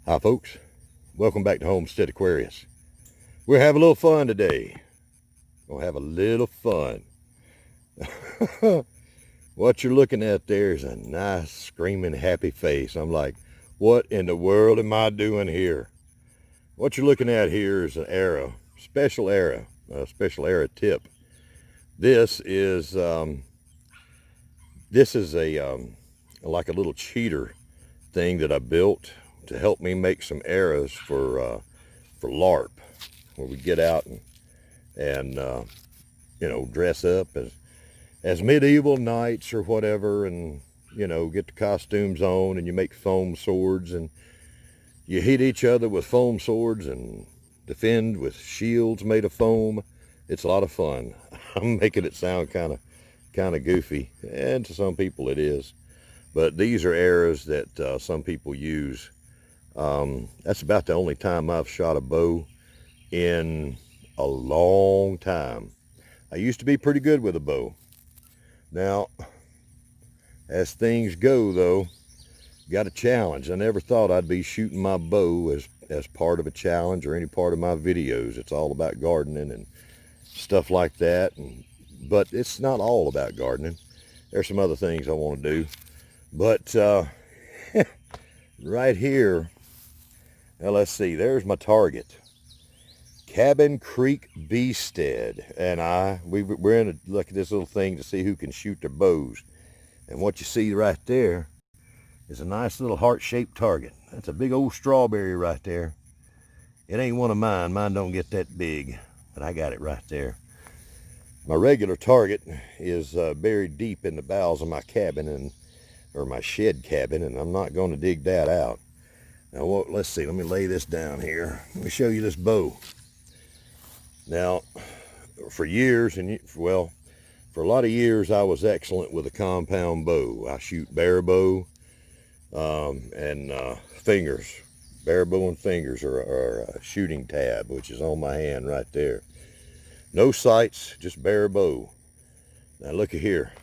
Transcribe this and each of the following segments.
Hi folks, welcome back to Homestead Aquarius. We're having a little fun today. We'll have a little fun. What you're looking at there is a nice screaming happy face. I'm like, what in the world am I doing here? What you're looking at here is an arrow, a special arrow tip. This is a like a little cheater thing that I built to help me make some arrows for LARP, where we get out and dress up as medieval knights or whatever, and get the costumes on, and you make foam swords and you hit each other with foam swords and defend with shields made of foam. It's a lot of fun. I'm making it sound kind of goofy, and to some people it is, but these are arrows that some people use. That's about the only time I've shot a bow in a long time. I used to be pretty good with a bow. Now, as things go though, got a challenge. I never thought I'd be shooting my bow as part of a challenge or any part of my videos. It's all about gardening and stuff like that. But it's not all about gardening. There's some other things I want to do. But right here, now let's see, there's my target. Cabin Creek Beestead and we're in a look at this little thing to see who can shoot their bows. And what you see right there is a nice little heart-shaped target. That's a big old strawberry right there. It ain't one of mine. Mine don't get that big, but I got it right there. My regular target is buried deep in the bowels of my cabin or my shed cabin, and I'm not going to dig that out. Now, let's see. Let me lay this down here. Let me show you this bow. Now, for years, for a lot of years, I was excellent with a compound bow. I shoot bare bow and fingers. Bare bow and fingers are a shooting tab, which is on my hand right there. No sights, just bare bow. Now, look at here.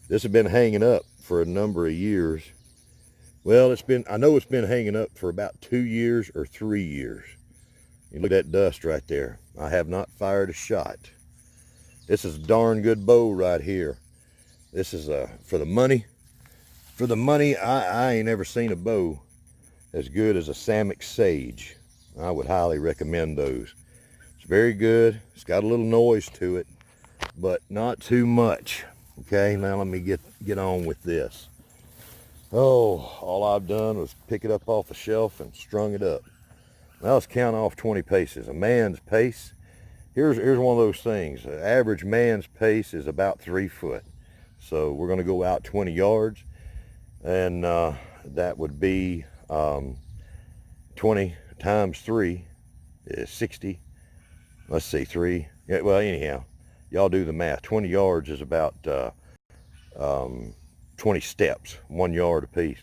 This has been hanging up for a number of years. Well, I know it's been hanging up for about 2 years or 3 years. You look at that dust right there. I have not fired a shot. This is a darn good bow right here. This is for the money. For the money, I ain't ever seen a bow as good as a Samick Sage. I would highly recommend those. It's very good. It's got a little noise to it, but not too much. Okay, now let me get on with this. Oh, all I've done was pick it up off the shelf and strung it up. Now let's count off 20 paces. A man's pace, here's one of those things. The average man's pace is about 3 foot. So we're going to go out 20 yards, and that would be 20 times 3 is 60. Let's see, 3. Yeah, well, anyhow, y'all do the math. 20 yards is about 20 steps, 1 yard apiece.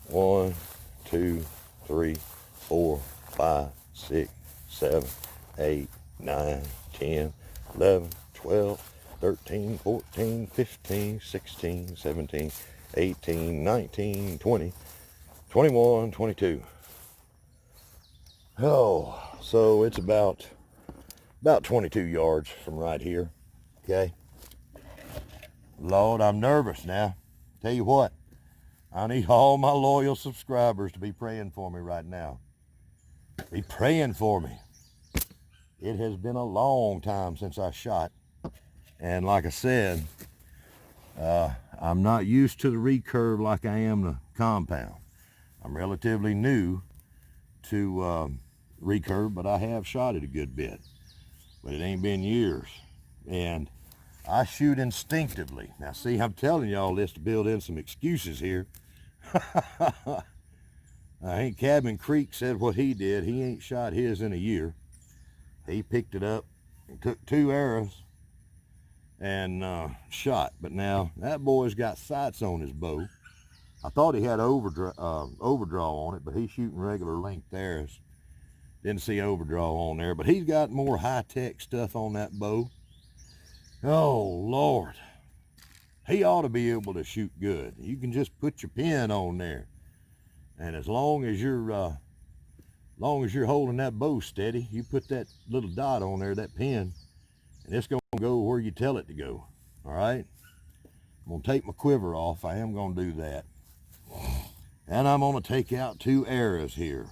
1, 2, 3, 4, 5, 6, 7, 8, 9, 10, 11, 12, 13, 14, 15, 16, 17, 18, 19, 20, 21, 22. Oh, so it's about 22 yards from right here. Okay. Lord, I'm nervous now. Tell you what, I need all my loyal subscribers to be praying for me right now. Be praying for me. It has been a long time since I shot. And like I said, I'm not used to the recurve like I am the compound. I'm relatively new to recurve, but I have shot it a good bit. But it ain't been years. And I shoot instinctively. Now see, I'm telling y'all this to build in some excuses here. I think Cabin Creek said what he did. He ain't shot his in a year. He picked it up and took 2 arrows and shot. But now that boy's got sights on his bow. I thought he had overdraw on it, but he's shooting regular length arrows. Didn't see overdraw on there, but he's got more high-tech stuff on that bow. Oh, Lord. He ought to be able to shoot good. You can just put your pin on there. And as long as you're holding that bow steady, you put that little dot on there, that pin, and it's gonna go where you tell it to go. All right. I'm gonna take my quiver off. I am gonna do that. And I'm gonna take out 2 arrows here.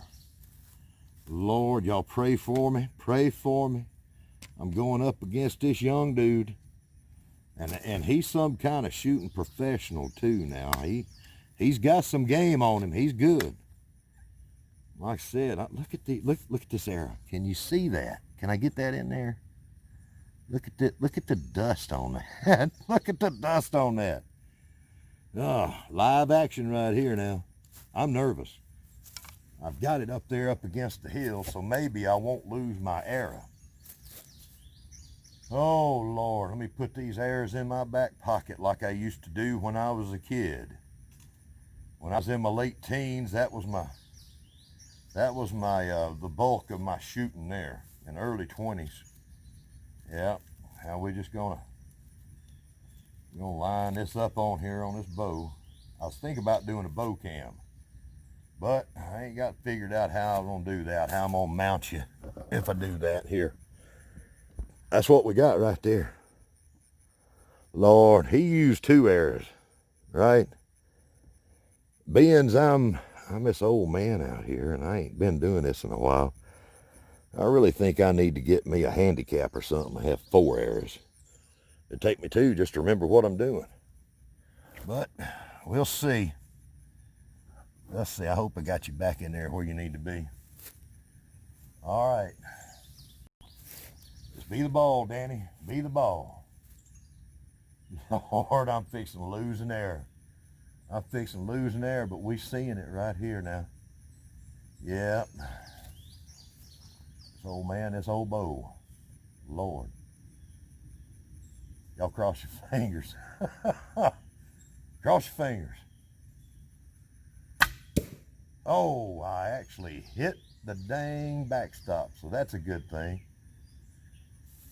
Lord, y'all pray for me. Pray for me. I'm going up against this young dude. And he's some kind of shooting professional too now. He's got some game on him. He's good. Like I said, look at this arrow. Can you see that? Can I get that in there? Look at the dust on that. Look at the dust on that. Oh, live action right here now. I'm nervous. I've got it up there up against the hill, so maybe I won't lose my arrow. Oh, Lord, let me put these arrows in my back pocket like I used to do when I was a kid. When I was in my late teens, that was the bulk of my shooting there, in early 20s. Yeah, now we're just gonna line this up on here on this bow. I was thinking about doing a bow cam, but I ain't got figured out how I'm gonna do that, how I'm gonna mount you if I do that here. That's what we got right there. Lord, he used 2 arrows, right? Being I'm this old man out here and I ain't been doing this in a while, I really think I need to get me a handicap or something and have 4 arrows. It'd take me 2 just to remember what I'm doing. But we'll see. Let's see, I hope I got you back in there where you need to be. All right. Just be the ball, Danny. Be the ball. Lord, I'm fixing to lose an arrow. I'm fixing to lose an arrow, but we seeing it right here now. Yep. This old man, this old bow. Lord. Y'all cross your fingers. Cross your fingers. Oh, I actually hit the dang backstop, so that's a good thing.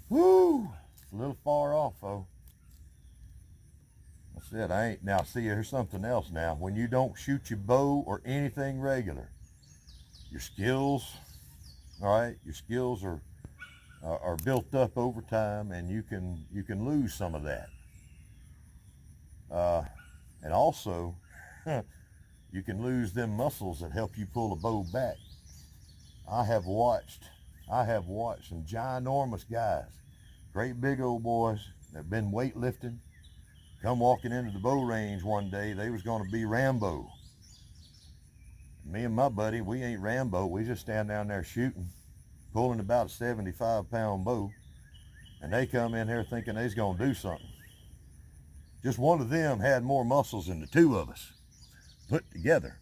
Woo! It's a little far off, though. That's it. I ain't. Now, see, here's something else now. When you don't shoot your bow or anything regular, your skills, all right, your skills are built up over time, and you can lose some of that. And also, you can lose them muscles that help you pull a bow back. I have watched some ginormous guys, great big old boys that have been weightlifting, come walking into the bow range one day. They was going to be Rambo. Me and my buddy, we ain't Rambo. We just stand down there shooting, pulling about a 75-pound bow, and they come in here thinking they's going to do something. Just one of them had more muscles than the 2 of us put together.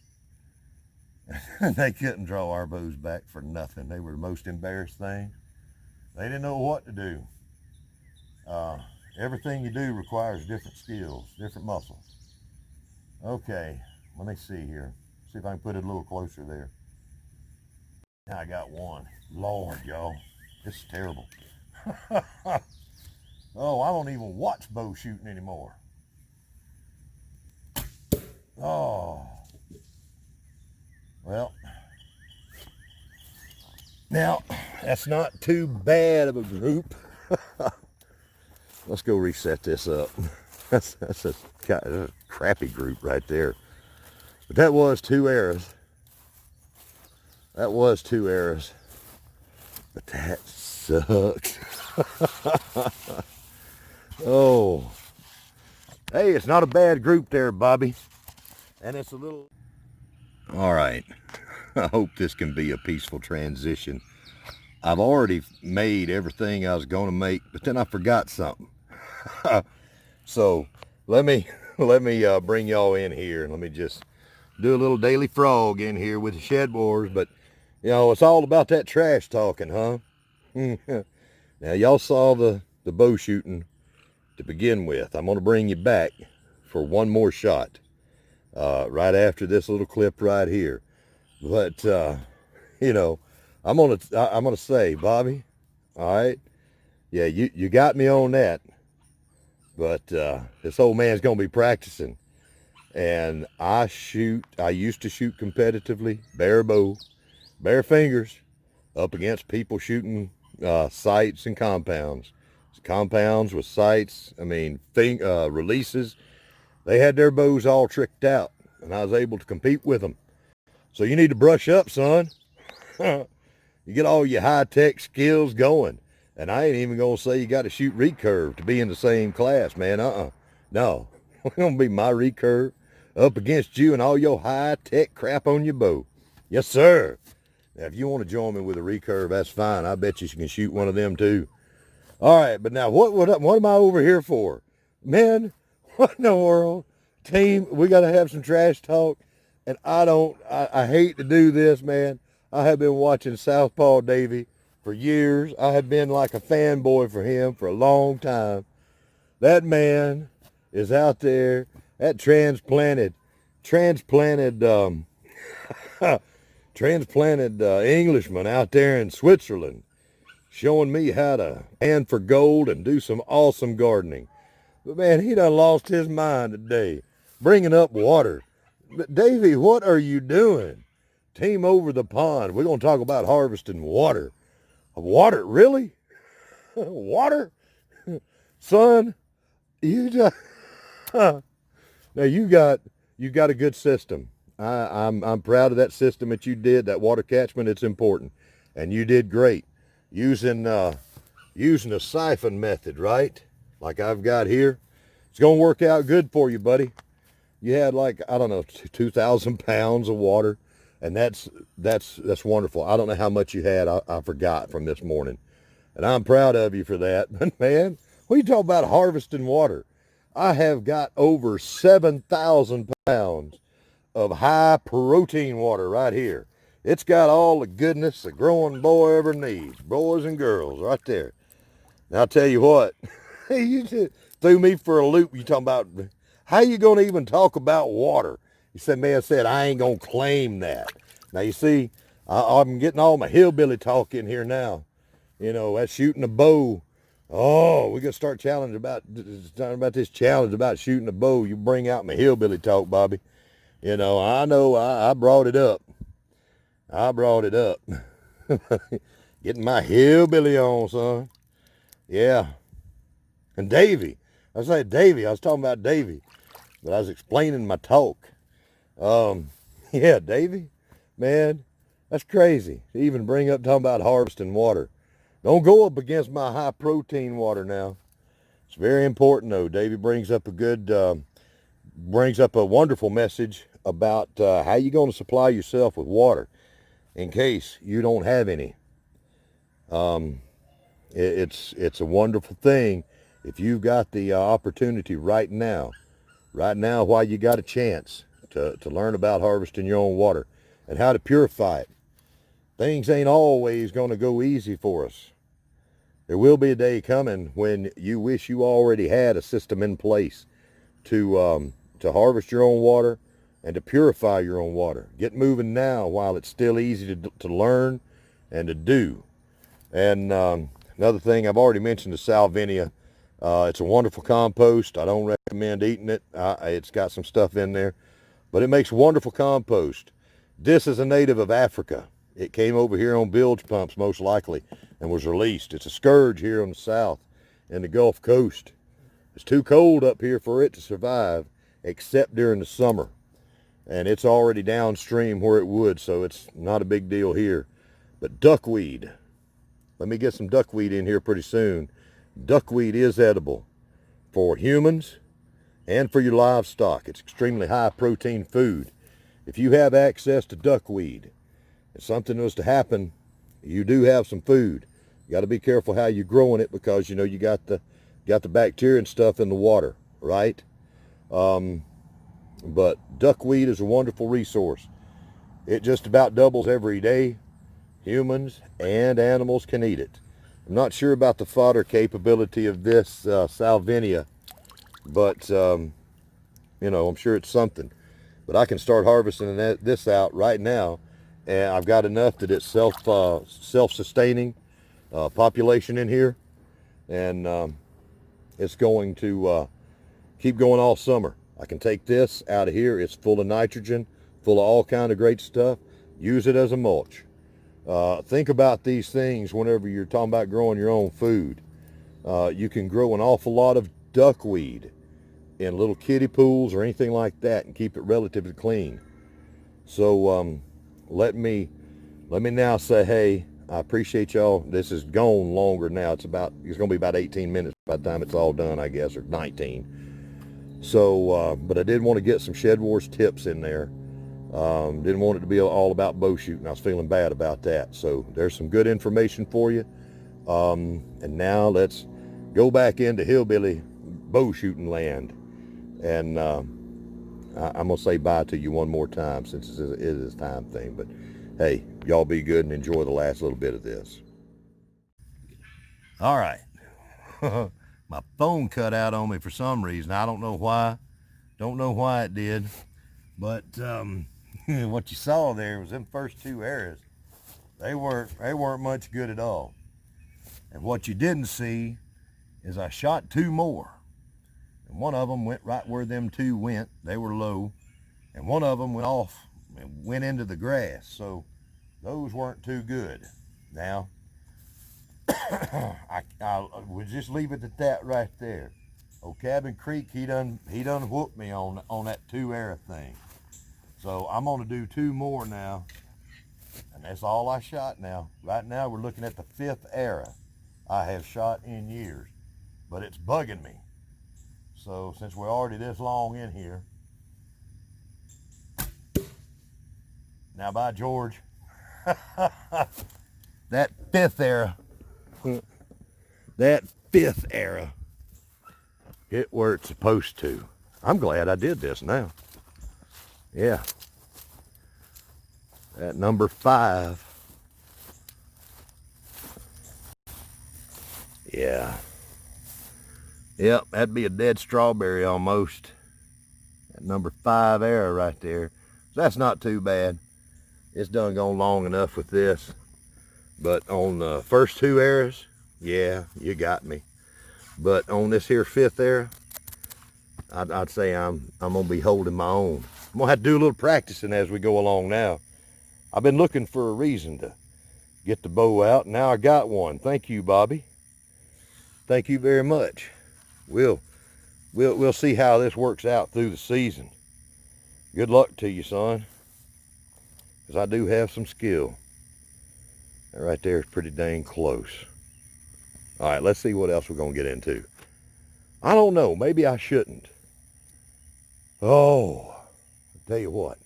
They couldn't draw our bows back for nothing. They were the most embarrassed thing. They didn't know what to do. Everything you do requires different skills, different muscles. Okay, let me see here. See if I can put it a little closer there. Now I got one. Lord, y'all, this is terrible. Oh, I don't even watch bow shooting anymore. Oh. Well, now, that's not too bad of a group. Let's go reset this up. That's a crappy group right there. But that was 2 arrows. That was 2 arrows. But that sucks. Oh. Hey, it's not a bad group there, Bobby. And it's a little... All right. I hope this can be a peaceful transition. I've already made everything I was going to make, but then I forgot something. So let me bring y'all in here and let me just do a little daily frog in here with the Shed Wars. But you know, it's all about that trash talking, huh? Now y'all saw the bow shooting to begin with. I'm going to bring you back for one more shot right after this little clip right here. But you know, I'm gonna say, Bobby, all right, yeah, you got me on that. But this old man's gonna be practicing. And I used to shoot competitively, bare bow, bare fingers, up against people shooting sights and compounds. Compounds with sights, I mean, releases. They had their bows all tricked out, and I was able to compete with them. So you need to brush up, son. You get all your high-tech skills going. And I ain't even going to say you got to shoot recurve to be in the same class, man. No. We're going to be my recurve up against you and all your high-tech crap on your bow. Yes, sir. Now, if you want to join me with a recurve, that's fine. I bet you can shoot one of them, too. All right, but now what am I over here for? Man, what in the world? Team, we got to have some trash talk. And I hate to do this, man. I have been watching Southpaw Davey for years. I have been like a fanboy for him for a long time. That man is out there, that transplanted Englishman out there in Switzerland, showing me how to pan for gold and do some awesome gardening. But man, he done lost his mind today, bringing up water. But Davey, what are you doing? Team over the pond. We're going to talk about harvesting water. Water? Really? Water? Son, you just... now you got a good system. I'm proud of that system that you did, that water catchment. It's important. And you did great. Using a siphon method, right? Like I've got here. It's going to work out good for you, buddy. You had like, I don't know, 2,000 pounds of water, and that's wonderful. I don't know how much you had. I forgot from this morning, and I'm proud of you for that. But man, what are you talking about harvesting water? I have got over 7,000 pounds of high protein water right here. It's got all the goodness a growing boy ever needs, boys and girls, right there. Now I'll tell you what, you just threw me for a loop. You talking about, how you going to even talk about water? He said, man said, I ain't going to claim that. Now, you see, I'm getting all my hillbilly talk in here now. You know, that's shooting a bow. Oh, we're going to start talking about this challenge about shooting a bow. You bring out my hillbilly talk, Bobby. You know, I brought it up. Getting my hillbilly on, son. Yeah. And Davey. I was talking about Davey. But I was explaining my talk. Yeah, Davey, man, that's crazy to even bring up talking about harvesting water. Don't go up against my high protein water now. It's very important though. Davey brings up a wonderful message about how you're going to supply yourself with water in case you don't have any. It's a wonderful thing if you've got the opportunity right now while you got a chance to learn about harvesting your own water and how to purify it. Things ain't always going to go easy for us. There will be a day coming when you wish you already had a system in place to harvest your own water and to purify your own water. Get moving now while it's still easy to learn and to do. And another thing, I've already mentioned the salvinia. It's a wonderful compost. I don't recommend eating it. It's got some stuff in there, but it makes wonderful compost. This is a native of Africa. It came over here on bilge pumps most likely and was released. It's a scourge here on the south and the Gulf Coast. It's too cold up here for it to survive except during the summer. And it's already downstream where it would, so it's not a big deal here. But duckweed. Let me get some duckweed in here pretty soon. Duckweed is edible for humans and for your livestock. It's extremely high protein food. If you have access to duckweed, if something was to happen, you do have some food. You got to be careful how you're growing it because, you know, you got the bacteria and stuff in the water, right? But duckweed is a wonderful resource. It just about doubles every day. Humans and animals can eat it. I'm not sure about the fodder capability of this salvinia, but, you know, I'm sure it's something. But I can start harvesting this out right now, and I've got enough that it's self-sustaining population in here, and it's going to keep going all summer. I can take this out of here. It's full of nitrogen, full of all kind of great stuff. Use it as a mulch. Think about these things whenever you're talking about growing your own food. You can grow an awful lot of duckweed in little kiddie pools or anything like that and keep it relatively clean. So let me now say, hey, I appreciate y'all. This is gone longer now. It's going to be about 18 minutes by the time it's all done, I guess, or 19. So, but I did want to get some Shed Wars tips in there. Didn't want it to be all about bow shooting. I was feeling bad about that. So there's some good information for you. And now let's go back into hillbilly bow shooting land. And I'm going to say bye to you one more time since it is a time thing. But hey, y'all be good and enjoy the last little bit of this. All right. My phone cut out on me for some reason. I don't know why. Don't know why it did. But what you saw there was them first two arrows. They weren't much good at all. And what you didn't see is I shot two more. And one of them went right where them two went. They were low. And one of them went off and went into the grass. So those weren't too good. Now, I would just leave it at that right there. Old Cabin Creek, he done whooped me on that 2 arrow thing. So I'm gonna do 2 more now. And that's all I shot now. Right now we're looking at the 5th arrow I have shot in years. But it's bugging me. So since we're already this long in here, now by George, that 5th arrow, hit where it's supposed to. I'm glad I did this now. Yeah. At number 5. Yeah. Yep, that'd be a dead strawberry almost. That number 5 arrow right there. So that's not too bad. It's done gone long enough with this. But on the first 2 arrows, yeah, you got me. But on this here 5th arrow, I'd say I'm gonna be holding my own. I'm gonna have to do a little practicing as we go along now. I've been looking for a reason to get the bow out. Now I got one. Thank you, Bobby. Thank you very much. We'll see how this works out through the season. Good luck to you, son. Because I do have some skill. That right there is pretty dang close. All right, let's see what else we're going to get into. I don't know. Maybe I shouldn't. Oh, I'll tell you what.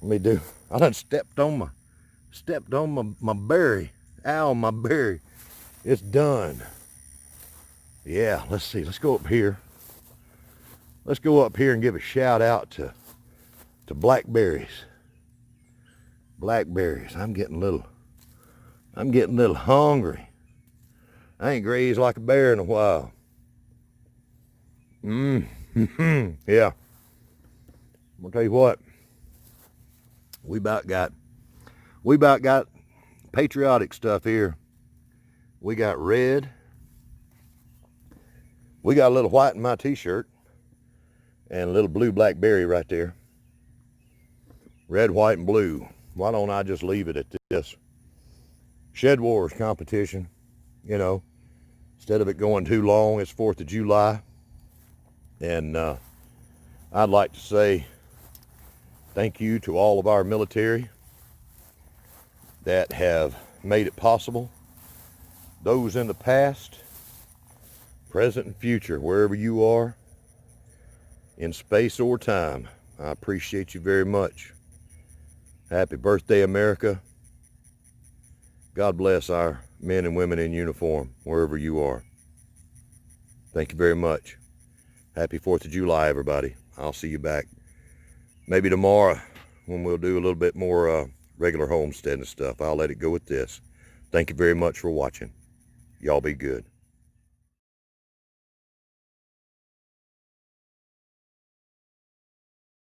I done stepped on my berry. Ow, my berry. It's done. Yeah, let's see. Let's go up here. Let's go up here and give a shout out to blackberries. Blackberries. I'm getting a little hungry. I ain't grazed like a bear in a while. Yeah. I'm gonna tell you what. We about got patriotic stuff here. We got red. We got a little white in my t-shirt and a little blue blackberry right there. Red, white, and blue. Why don't I just leave it at this? Shed Wars competition, you know. Instead of it going too long, it's 4th of July. And I'd like to say thank you to all of our military that have made it possible. Those in the past, present and future, wherever you are, in space or time, I appreciate you very much. Happy birthday, America. God bless our men and women in uniform, wherever you are. Thank you very much. Happy 4th of July, everybody. I'll see you back maybe tomorrow when we'll do a little bit more regular homestead and stuff. I'll let it go with this. Thank you very much for watching. Y'all be good.